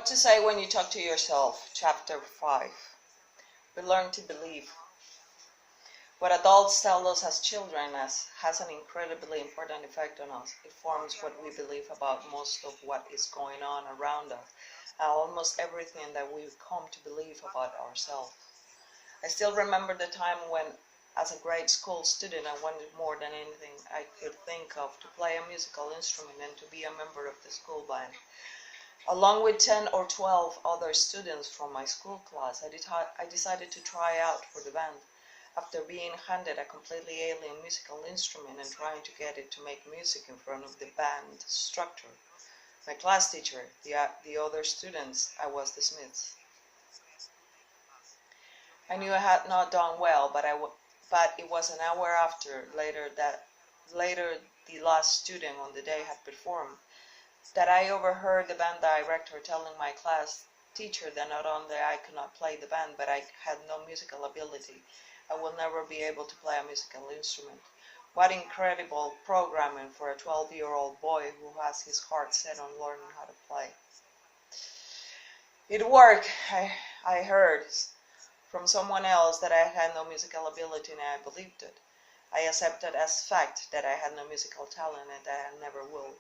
What to say when you talk to yourself, chapter 5. We learn to believe. What adults tell us as children has an incredibly important effect on us. It forms what we believe about most of what is going on around us, and almost everything that we've come to believe about ourselves. I still remember the time when, as a grade school student, I wanted more than anything I could think of to play a musical instrument and to be a member of the school band. Along with 10 or 12 other students from my school class, I decided to try out for the band. After being handed a completely alien musical instrument and trying to get it to make music in front of the band instructor, my class teacher, the other students, I was dismissed. I knew I had not done well, but it was an hour later, the last student on the day had performed, that I overheard the band director telling my class teacher that not only I could not play the band, but I had no musical ability. I will never be able to play a musical instrument. What incredible programming for a 12-year-old boy who has his heart set on learning how to play. It worked. I heard from someone else that I had no musical ability, and I believed it. I accepted as fact that I had no musical talent and that I never would.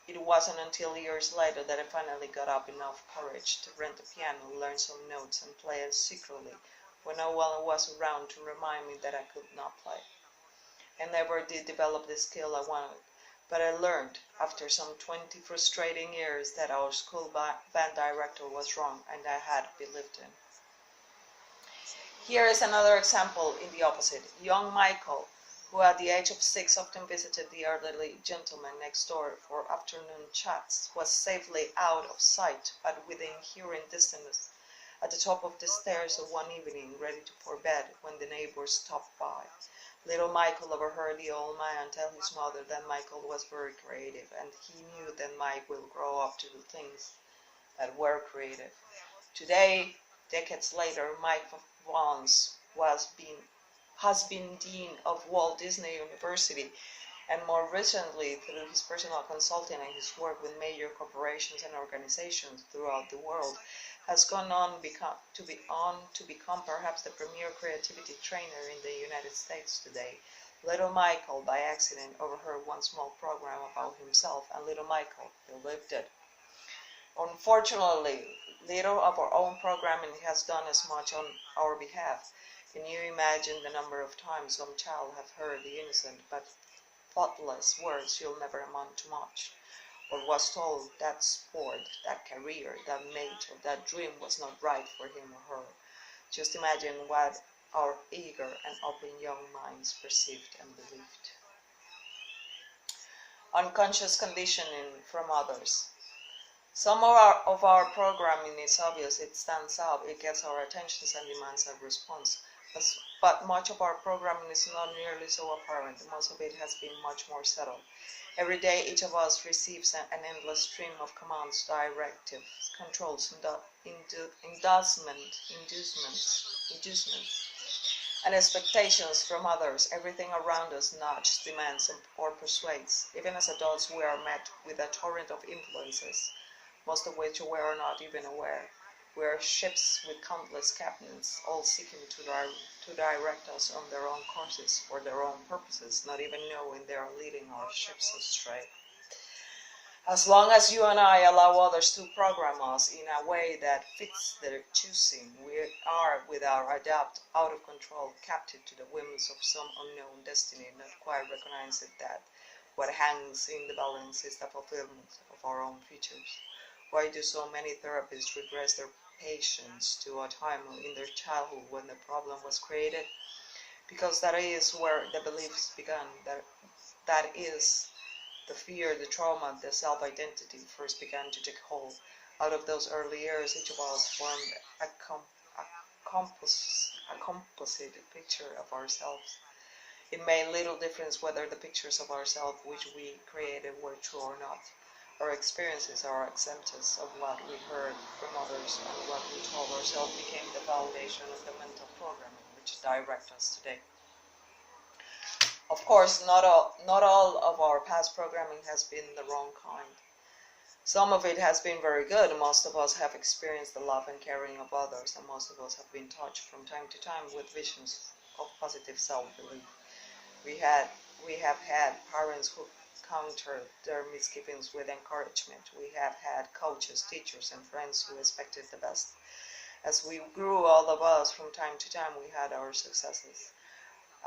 It wasn't until years later that I finally got up enough courage to rent a piano, learn some notes, and play it secretly when no one was around to remind me that I could not play. I never did develop the skill I wanted, but I learned after some 20 frustrating years that our school band director was wrong and I had believed him. Here is another example in the opposite. Young Michael, who at the age of 6 often visited the elderly gentleman next door for afternoon chats, was safely out of sight but within hearing distance at the top of the stairs of one evening, ready for bed, when the neighbors stopped by. Little Michael overheard the old man tell his mother that Michael was very creative, and he knew that Mike will grow up to do things that were creative. Today, decades later, Mike Vance has been Dean of Walt Disney University, and more recently, through his personal consulting and his work with major corporations and organizations throughout the world, has gone on to become perhaps the premier creativity trainer in the United States today. Little Michael, by accident, overheard one small program about himself, and little Michael believed it. Unfortunately, little of our own programming has done as much on our behalf. Can you imagine the number of times some child have heard the innocent but thoughtless words, "You'll never amount to much," or was told that sport, that career, that mate, or that dream was not right for him or her? Just imagine what our eager and open young minds perceived and believed. Unconscious conditioning from others. Some of our programming is obvious, it stands out, it gets our attention and demands a response. But much of our programming is not nearly so apparent. Most of it has been much more subtle. Every day, each of us receives an endless stream of commands, directives, controls, inducements, and expectations from others. Everything around us nudges, demands, or persuades. Even as adults, we are met with a torrent of influences, most of which we are not even aware. We are ships with countless captains, all seeking to direct us on their own courses for their own purposes, not even knowing they are leading our ships astray. As long as you and I allow others to program us in a way that fits their choosing, we are, without a doubt, out of control, captive to the whims of some unknown destiny, not quite recognizing that what hangs in the balance is the fulfillment of our own futures. Why do so many therapists regress their patients to a time in their childhood when the problem was created? Because that is where the beliefs began. That is the fear, the trauma, the self-identity first began to take hold. Out of those early years, each of us formed a composite picture of ourselves. It made little difference whether the pictures of ourselves which we created were true or not. Our experiences, our acceptance of what we heard from others and what we told ourselves became the foundation of the mental programming which directs us today. Of course, not all of our past programming has been the wrong kind. Some of it has been very good. Most of us have experienced the love and caring of others, and most of us have been touched from time to time with visions of positive self-belief. We had we have had parents who countered their misgivings with encouragement. We have had coaches, teachers, and friends who expected the best. As we grew, all of us, from time to time, we had our successes.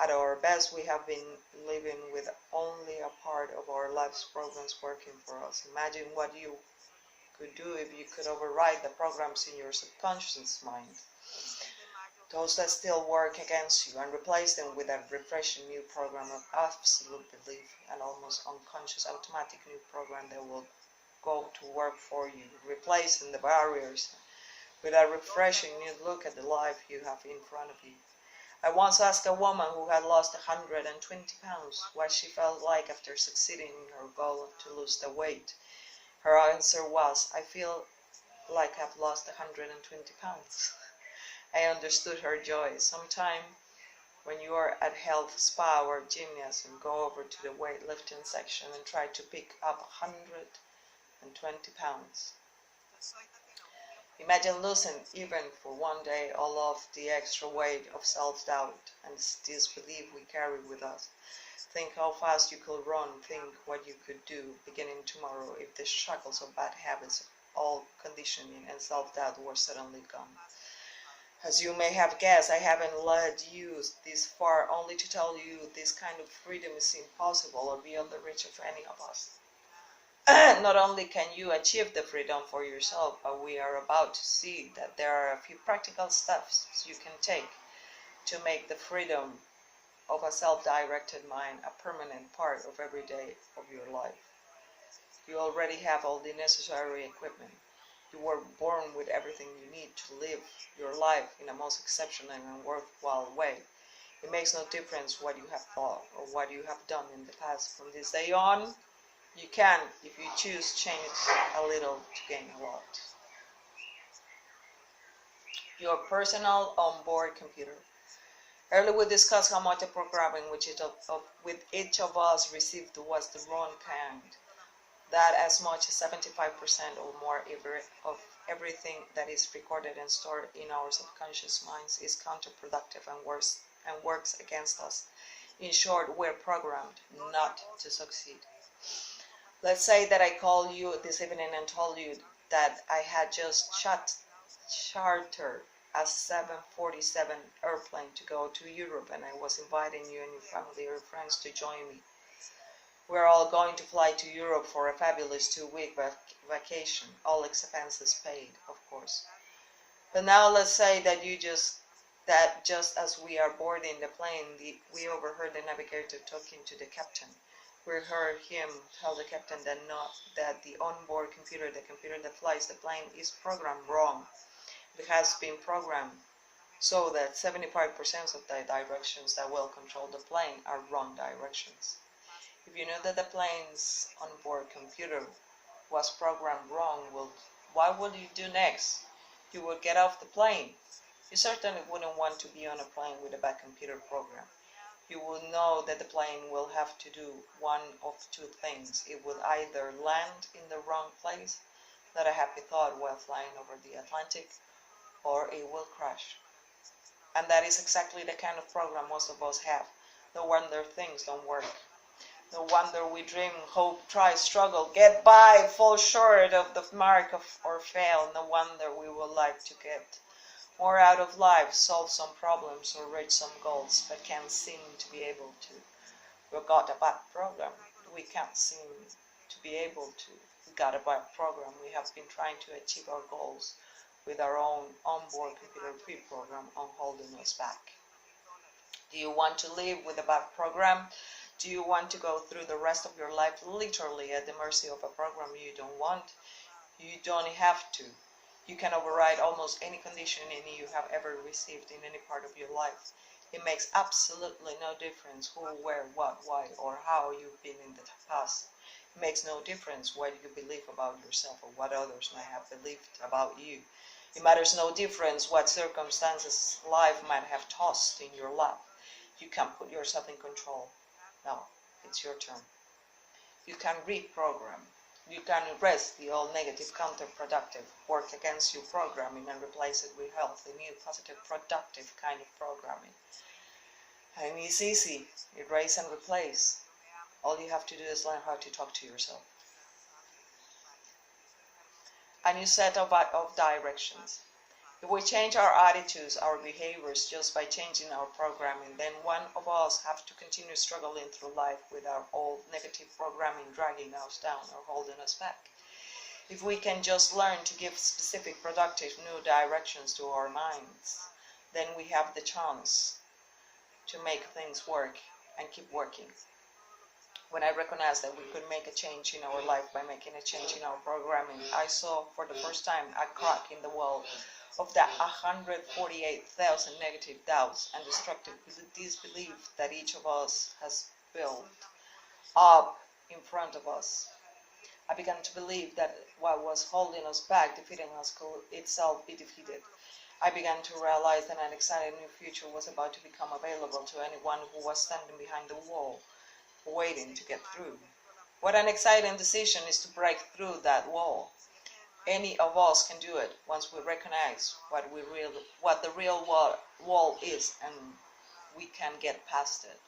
At our best, we have been living with only a part of our life's programs working for us. Imagine what you could do if you could override the programs in your subconscious mind, those that still work against you, and replace them with a refreshing new program of absolute belief, an almost unconscious automatic new program that will go to work for you, replacing the barriers with a refreshing new look at the life you have in front of you. I once asked a woman who had lost 120 pounds what she felt like after succeeding in her goal to lose the weight. Her answer was, I feel like I've lost 120 pounds. I understood her joy. Sometime when you are at health spa or gymnasium, go over to the weightlifting section and try to pick up 120 pounds. Imagine losing, even for one day, all of the extra weight of self-doubt and disbelief we carry with us. Think how fast you could run, think what you could do beginning tomorrow if the shackles of bad habits, all conditioning and self-doubt were suddenly gone. As you may have guessed, I haven't led you this far only to tell you this kind of freedom is impossible or beyond the reach of any of us. Not only can you achieve the freedom for yourself, but we are about to see that there are a few practical steps you can take to make the freedom of a self-directed mind a permanent part of every day of your life. You already have all the necessary equipment. You were born with everything you need to live your life in a most exceptional and worthwhile way. It makes no difference what you have thought or what you have done in the past. From this day on, you can, if you choose, change a little to gain a lot. Your personal onboard computer. Earlier we discussed how much the programming with each of us received was the wrong kind. That as much as 75% or more of everything that is recorded and stored in our subconscious minds is counterproductive and works against us. In short, we're programmed not to succeed. Let's say that I called you this evening and told you that I had just chartered a 747 airplane to go to Europe, and I was inviting you and your family or friends to join me. We're all going to fly to Europe for a fabulous 2-week vacation, all expenses paid, of course. But now let's say that just as we are boarding the plane, we overheard the navigator talking to the captain. We heard him tell the captain that the onboard computer, the computer that flies the plane, is programmed wrong. It has been programmed so that 75% of the directions that will control the plane are wrong directions. If you know that the plane's onboard computer was programmed wrong, what would you do next? You would get off the plane. You certainly wouldn't want to be on a plane with a bad computer program. You will know that the plane will have to do one of two things. It will either land in the wrong place, not a happy thought while flying over the Atlantic, or it will crash. And that is exactly the kind of program most of us have. No wonder things don't work. No wonder we dream, hope, try, struggle, get by, fall short of the mark or fail. No wonder we would like to get more out of life, solve some problems or reach some goals, but can't seem to be able to. We've got a bad program. We can't seem to be able to. We got a bad program. We have been trying to achieve our goals with our own onboard computer pre-program on holding us back. Do you want to live with a bad program? Do you want to go through the rest of your life literally at the mercy of a program you don't want? You don't have to. You can override almost any conditioning you have ever received in any part of your life. It makes absolutely no difference who, where, what, why, or how you've been in the past. It makes no difference what you believe about yourself or what others might have believed about you. It matters no difference what circumstances life might have tossed in your lap. You can put yourself in control. Now, it's your turn. You can reprogram. You can erase the old negative, counterproductive, work against you programming and replace it with healthy, new, positive, productive kind of programming. And it's easy. Erase and replace. All you have to do is learn how to talk to yourself. A new set of directions. If we change our attitudes, our behaviors just by changing our programming, then one of us have to continue struggling through life with our old negative programming dragging us down or holding us back. If we can just learn to give specific, productive, new directions to our minds, then we have the chance to make things work and keep working. When I recognized that we could make a change in our life by making a change in our programming, I saw for the first time a crack in the wall of the 148,000 negative doubts and destructive disbelief that each of us has built up in front of us. I began to believe that what was holding us back, defeating us, could itself be defeated. I began to realize that an exciting new future was about to become available to anyone who was standing behind the wall, waiting to get through. What an exciting decision is to break through that wall. Any of us can do it once we recognize what the real wall is, and we can get past it.